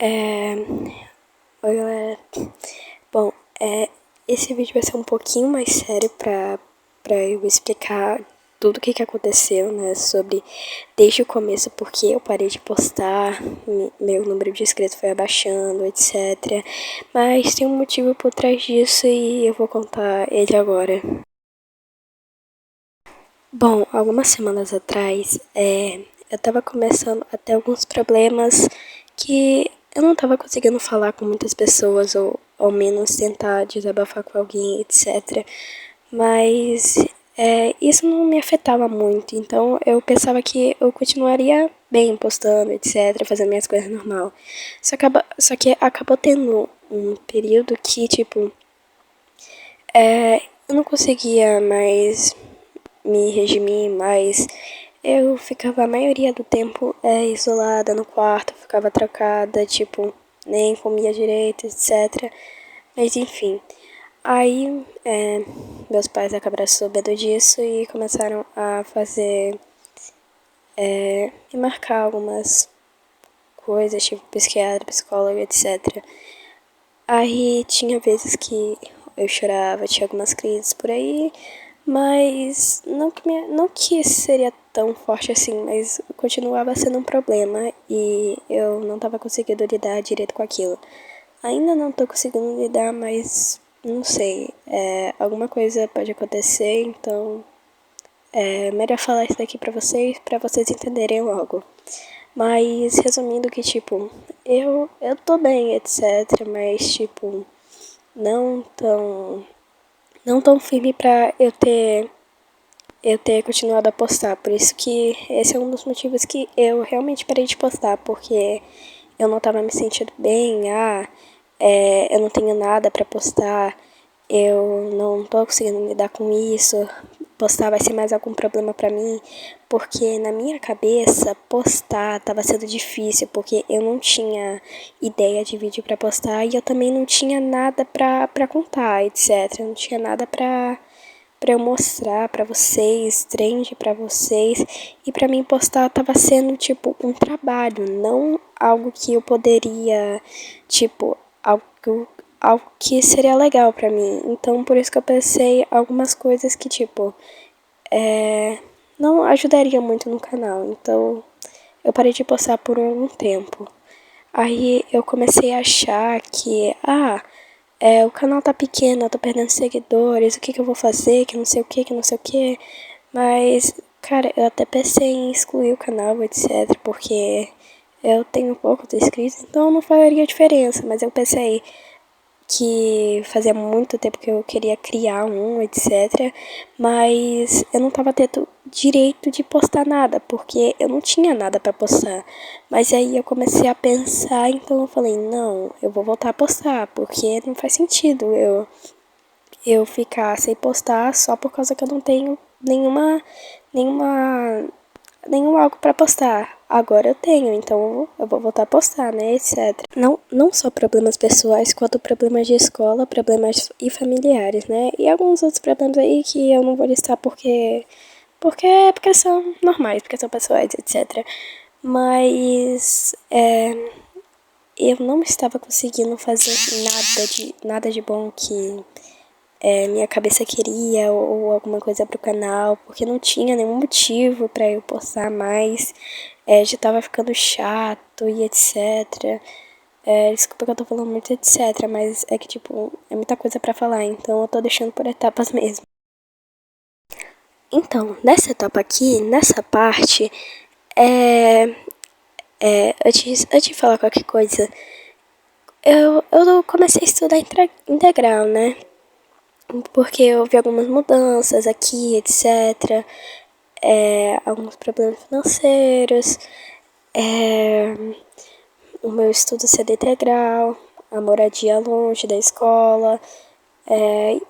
Oi, galera. Bom, esse vídeo vai ser um pouquinho mais sério pra eu explicar tudo o que aconteceu, né, sobre desde o começo, porque eu parei de postar, meu número de inscritos foi abaixando, etc. Mas tem um motivo por trás disso e eu vou contar ele agora. Bom, algumas semanas atrás, eu tava começando a ter alguns problemas que eu não tava conseguindo falar com muitas pessoas, ou ao menos tentar desabafar com alguém, etc. Mas isso não me afetava muito, então eu pensava que eu continuaria bem postando, etc., fazendo minhas coisas normal. Só que acabou tendo um período que, tipo, eu não conseguia mais me redimir, mas eu ficava a maioria do tempo isolada no quarto, ficava trancada, tipo, nem comia direito, etc. Mas enfim, aí meus pais acabaram sabendo disso e começaram a fazer, me marcar algumas coisas, tipo psiquiatra, psicólogo, etc. Aí tinha vezes que eu chorava, tinha algumas crises por aí, mas não que seria tão forte assim, mas continuava sendo um problema e eu não tava conseguindo lidar direito com aquilo. Ainda não tô conseguindo lidar, mas não sei, alguma coisa pode acontecer, então é melhor falar isso daqui pra vocês entenderem logo. Mas resumindo que, tipo, eu tô bem, etc, mas, tipo, não tão, não tão firme pra eu ter continuado a postar. Por isso que esse é um dos motivos que eu realmente parei de postar, porque eu não tava me sentindo bem, eu não tenho nada pra postar, eu não tô conseguindo lidar com isso, postar vai ser mais algum problema pra mim, porque na minha cabeça postar tava sendo difícil, porque eu não tinha ideia de vídeo pra postar e eu também não tinha nada pra contar, etc. Eu não tinha nada pra eu mostrar pra vocês, trend pra vocês, e pra mim postar tava sendo, tipo, um trabalho, não algo que eu poderia, tipo, algo que seria legal pra mim. Então, por isso que eu pensei algumas coisas que, tipo, não ajudaria muito no canal. Então, eu parei de postar por algum tempo. Aí eu comecei a achar que, o canal tá pequeno, eu tô perdendo seguidores, o que que eu vou fazer, que não sei o que, que não sei o que. Mas, cara, eu até pensei em excluir o canal, etc, porque eu tenho poucos inscritos, então não faria diferença. Mas eu pensei que fazia muito tempo que eu queria criar um, etc. Mas eu não tava tendo direito de postar nada, porque eu não tinha nada pra postar. Mas aí eu comecei a pensar, então eu falei, não, eu vou voltar a postar, porque não faz sentido eu ficar sem postar só por causa que eu não tenho nenhuma nenhum algo pra postar. Agora eu tenho, então eu vou voltar a postar, né, etc. Não só problemas pessoais, quanto problemas de escola, problemas e familiares, né, e alguns outros problemas aí que eu não vou listar porque são normais, porque são pessoais, etc. Mas eu não estava conseguindo fazer nada de bom que minha cabeça queria, ou alguma coisa pro canal, porque não tinha nenhum motivo pra eu postar mais, já tava ficando chato e etc. Desculpa que eu tô falando muito etc, mas é que, tipo, é muita coisa pra falar, então eu tô deixando por etapas mesmo. Então, nessa etapa aqui, nessa parte, antes de falar qualquer coisa, eu comecei a estudar integral, né? Porque eu vi algumas mudanças aqui, etc. Alguns problemas financeiros, o meu estudo ser integral, a moradia longe da escola,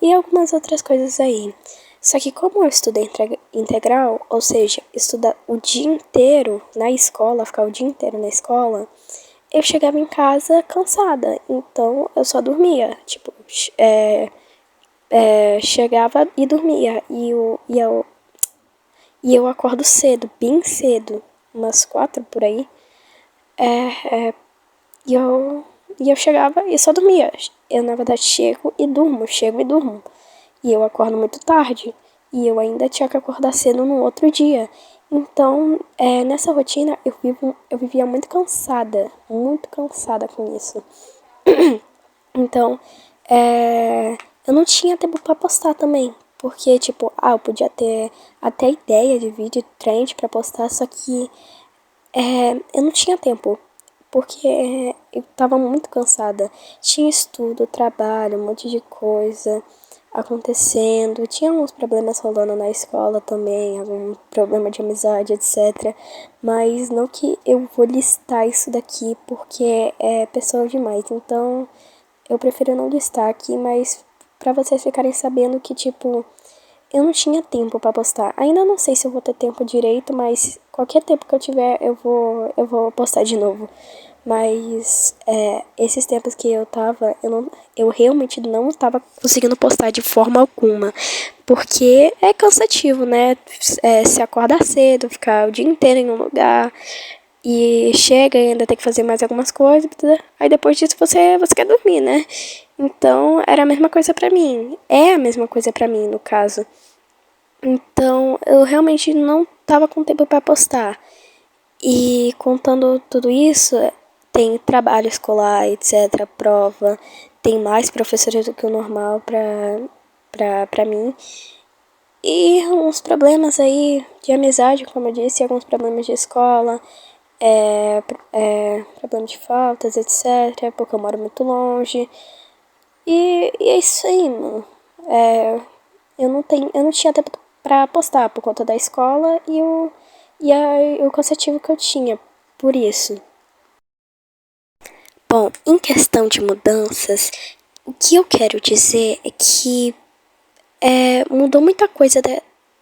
e algumas outras coisas aí. Só que como eu estudei integral, ou seja, estudar o dia inteiro na escola, ficar o dia inteiro na escola, eu chegava em casa cansada, então eu só dormia, tipo, chegava e dormia, e eu acordo cedo, bem cedo, umas 4 por aí, E eu chegava e só dormia. Eu, na verdade, chego e durmo. E eu acordo muito tarde. E eu ainda tinha que acordar cedo no outro dia. Então, nessa rotina, eu vivia muito cansada com isso. Então, eu não tinha tempo pra postar também. Porque, tipo, eu podia ter até ideia de vídeo trend pra postar, só que eu não tinha tempo. Porque eu tava muito cansada. Tinha estudo, trabalho, um monte de coisa acontecendo. Tinha alguns problemas rolando na escola também, algum problema de amizade, etc. Mas não que eu vou listar isso daqui porque é pessoal demais. Então, eu prefiro não listar aqui, mas pra vocês ficarem sabendo que, tipo, eu não tinha tempo pra postar. Ainda não sei se eu vou ter tempo direito, mas qualquer tempo que eu tiver, eu vou postar de novo. Mas esses tempos que eu tava, eu realmente não tava conseguindo postar de forma alguma. Porque é cansativo, né? Se acordar cedo, ficar o dia inteiro em um lugar. E chega e ainda tem que fazer mais algumas coisas. Aí depois disso você quer dormir, né? Então era a mesma coisa pra mim. É a mesma coisa pra mim, no caso. Então eu realmente não tava com tempo pra postar. E contando tudo isso, tem trabalho escolar, etc, prova, tem mais professores do que o normal pra mim. E uns problemas aí de amizade, como eu disse, alguns problemas de escola, problema de faltas, etc, porque eu moro muito longe. E é isso aí, mano. Eu não tinha tempo pra postar por conta da escola e o cansativo que eu tinha por isso. Bom, em questão de mudanças, o que eu quero dizer é que mudou muita coisa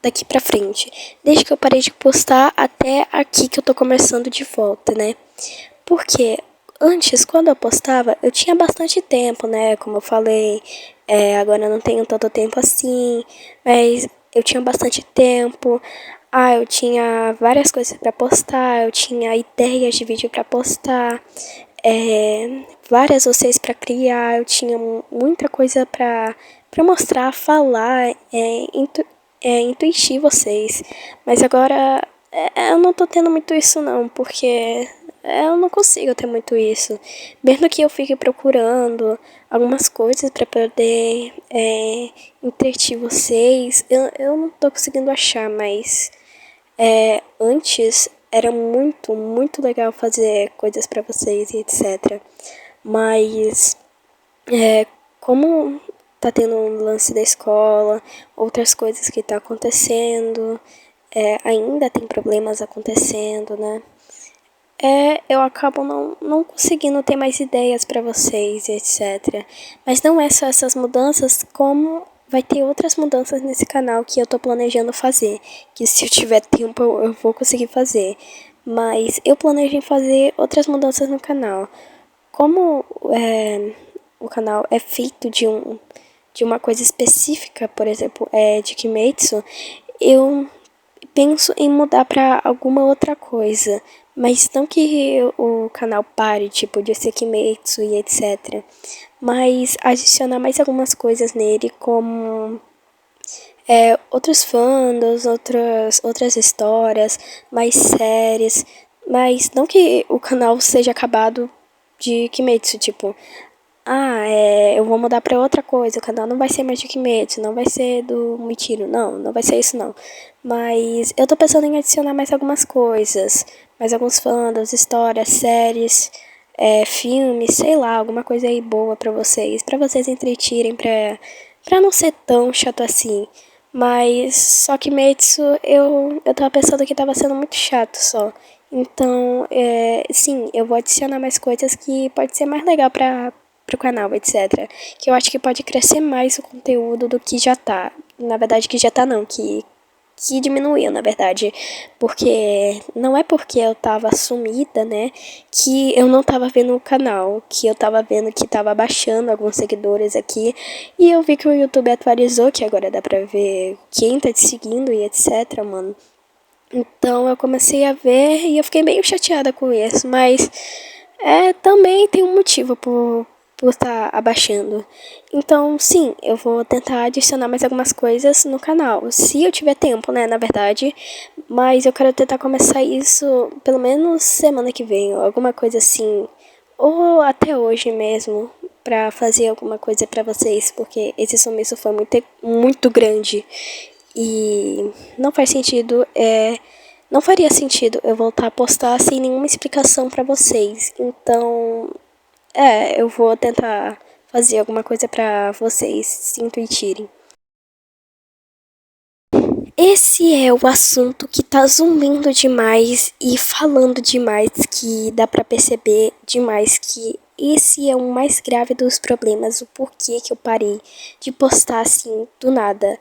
daqui pra frente. Desde que eu parei de postar até aqui que eu tô começando de volta, né? Porque antes, quando eu postava, eu tinha bastante tempo, né? Como eu falei, agora eu não tenho tanto tempo assim, mas eu tinha bastante tempo. Eu tinha várias coisas pra postar, eu tinha ideias de vídeo pra postar, várias vocês pra criar, eu tinha muita coisa pra mostrar, falar, intuitir vocês. Mas agora eu não tô tendo muito isso não, porque eu não consigo ter muito isso. Mesmo que eu fique procurando algumas coisas pra poder entreter vocês, eu não tô conseguindo achar, mas antes era muito, muito legal fazer coisas pra vocês e etc. Mas como tá tendo um lance da escola, outras coisas que tá acontecendo, ainda tem problemas acontecendo, né? Eu acabo não conseguindo ter mais ideias pra vocês e etc. Mas não é só essas mudanças, como vai ter outras mudanças nesse canal que eu tô planejando fazer. Que se eu tiver tempo eu vou conseguir fazer. Mas eu planejo em fazer outras mudanças no canal. Como o canal é feito de uma coisa específica, por exemplo, de Kimetsu, eu penso em mudar pra alguma outra coisa. Mas não que o canal pare, tipo, de ser Kimetsu e etc. Mas adicionar mais algumas coisas nele, como outros fandoms, outras histórias, mais séries. Mas não que o canal seja acabado de Kimetsu, tipo, eu vou mudar pra outra coisa, o canal não vai ser mais de Kimetsu, não vai ser do Michiro, não vai ser isso não. Mas eu tô pensando em adicionar mais algumas coisas, mais alguns fandoms, histórias, séries, filmes, sei lá, alguma coisa aí boa pra vocês entretirem, pra não ser tão chato assim. Mas só Kimetsu eu tava pensando que tava sendo muito chato só. Então, sim, eu vou adicionar mais coisas que pode ser mais legal pro canal, etc. Que eu acho que pode crescer mais o conteúdo do que já tá. Na verdade, que já tá não, que diminuiu, na verdade. Porque não é porque eu tava sumida, né, que eu não tava vendo o canal, que eu tava vendo que tava baixando alguns seguidores aqui. E eu vi que o YouTube atualizou, que agora dá pra ver quem tá te seguindo e etc, mano. Então eu comecei a ver e eu fiquei meio chateada com isso, mas também tem um motivo por estar abaixando. Então, sim, eu vou tentar adicionar mais algumas coisas no canal. Se eu tiver tempo, né, na verdade. Mas eu quero tentar começar isso pelo menos semana que vem, ou alguma coisa assim. Ou até hoje mesmo, pra fazer alguma coisa pra vocês, porque esse sumiço foi muito grande. E não faz sentido, não faria sentido eu voltar a postar sem nenhuma explicação pra vocês. Então, eu vou tentar fazer alguma coisa pra vocês se intuitirem. Esse é o assunto que tá zumbindo demais e falando demais, que dá pra perceber demais que esse é o mais grave dos problemas, o porquê que eu parei de postar assim do nada.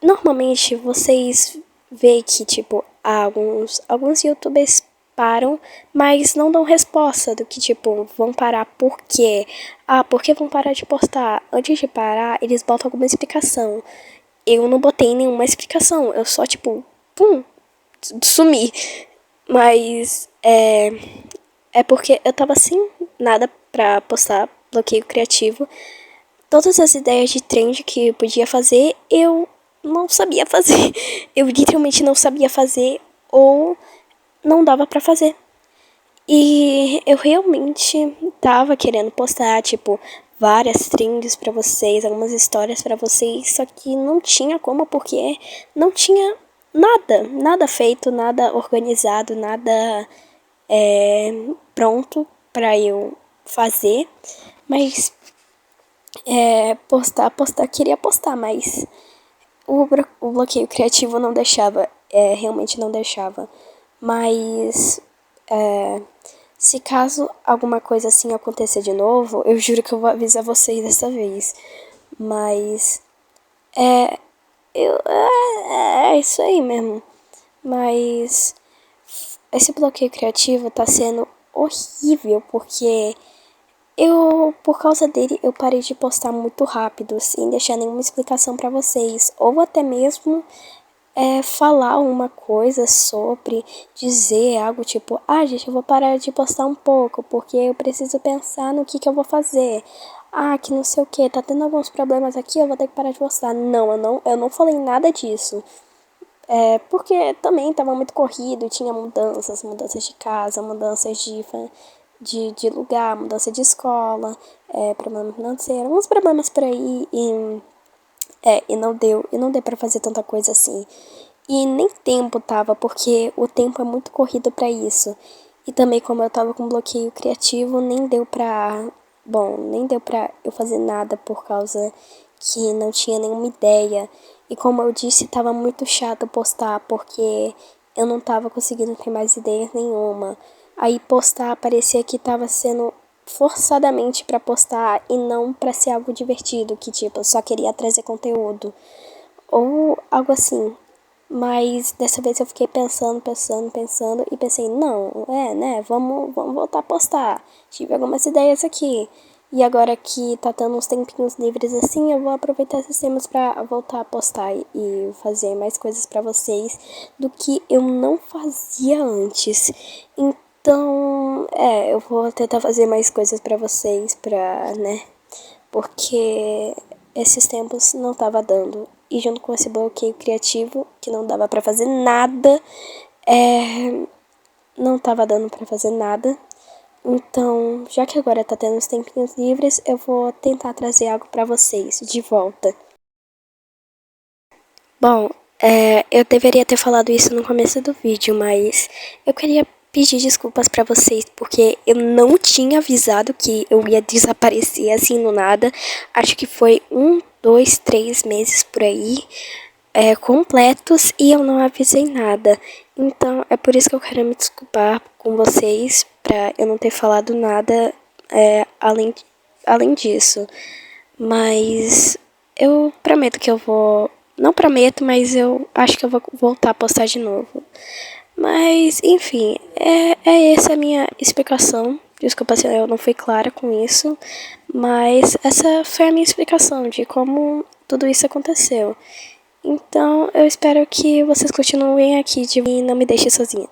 Normalmente vocês veem que, tipo, alguns youtubers param, mas não dão resposta do que, tipo, vão parar por quê? Ah, por que vão parar de postar? Antes de parar, eles botam alguma explicação. Eu não botei nenhuma explicação, eu só, tipo, pum, sumi. Mas é porque eu tava sem nada pra postar, bloqueio criativo. Todas as ideias de trend que eu podia fazer, eu não sabia fazer. Eu literalmente não sabia fazer ou não dava pra fazer. E eu realmente tava querendo postar, tipo, várias trends pra vocês, algumas histórias pra vocês, só que não tinha como, porque não tinha nada feito, nada organizado, nada pronto pra eu fazer. Mas queria postar, mas o bloqueio criativo não deixava, realmente não deixava. Mas se caso alguma coisa assim acontecer de novo, eu juro que eu vou avisar vocês dessa vez. Mas é isso aí mesmo. Mas esse bloqueio criativo tá sendo horrível, porque por causa dele, eu parei de postar muito rápido, sem deixar nenhuma explicação pra vocês. Ou até mesmo falar uma coisa sobre, dizer algo tipo, gente, eu vou parar de postar um pouco, porque eu preciso pensar no que eu vou fazer. Que não sei o que, tá tendo alguns problemas aqui, eu vou ter que parar de postar. Não, eu não falei nada disso. Porque também tava muito corrido, tinha mudanças de casa, mudanças de lugar, mudança de escola, problema financeiro, alguns problemas por aí, e não deu pra fazer tanta coisa assim. E nem tempo tava, porque o tempo é muito corrido pra isso. E também, como eu tava com bloqueio criativo, nem deu pra eu fazer nada por causa que não tinha nenhuma ideia. E como eu disse, tava muito chato postar, porque eu não tava conseguindo ter mais ideias nenhuma. Aí postar parecia que tava sendo forçadamente pra postar e não pra ser algo divertido, que tipo, eu só queria trazer conteúdo. Ou algo assim. Mas dessa vez eu fiquei pensando e pensei, não, né, vamos voltar a postar. Tive algumas ideias aqui. E agora que tá tendo uns tempinhos livres assim, eu vou aproveitar esses temas pra voltar a postar e fazer mais coisas pra vocês do que eu não fazia antes. Então, eu vou tentar fazer mais coisas pra vocês, né, porque esses tempos não tava dando. E junto com esse bloqueio criativo, que não dava pra fazer nada, não tava dando pra fazer nada. Então, já que agora tá tendo uns tempinhos livres, eu vou tentar trazer algo pra vocês de volta. Bom, eu deveria ter falado isso no começo do vídeo, mas eu queria pedir desculpas pra vocês, porque eu não tinha avisado que eu ia desaparecer assim no nada. Acho que foi 1, 2, 3 meses por aí, completos, e eu não avisei nada. Então, é por isso que eu quero me desculpar com vocês, pra eu não ter falado nada além disso. Mas eu prometo que eu vou. Não prometo, mas eu acho que eu vou voltar a postar de novo. Mas, enfim, essa a minha explicação. Desculpa se eu não fui clara com isso. Mas essa foi a minha explicação de como tudo isso aconteceu. Então, eu espero que vocês continuem aqui e não me deixem sozinha.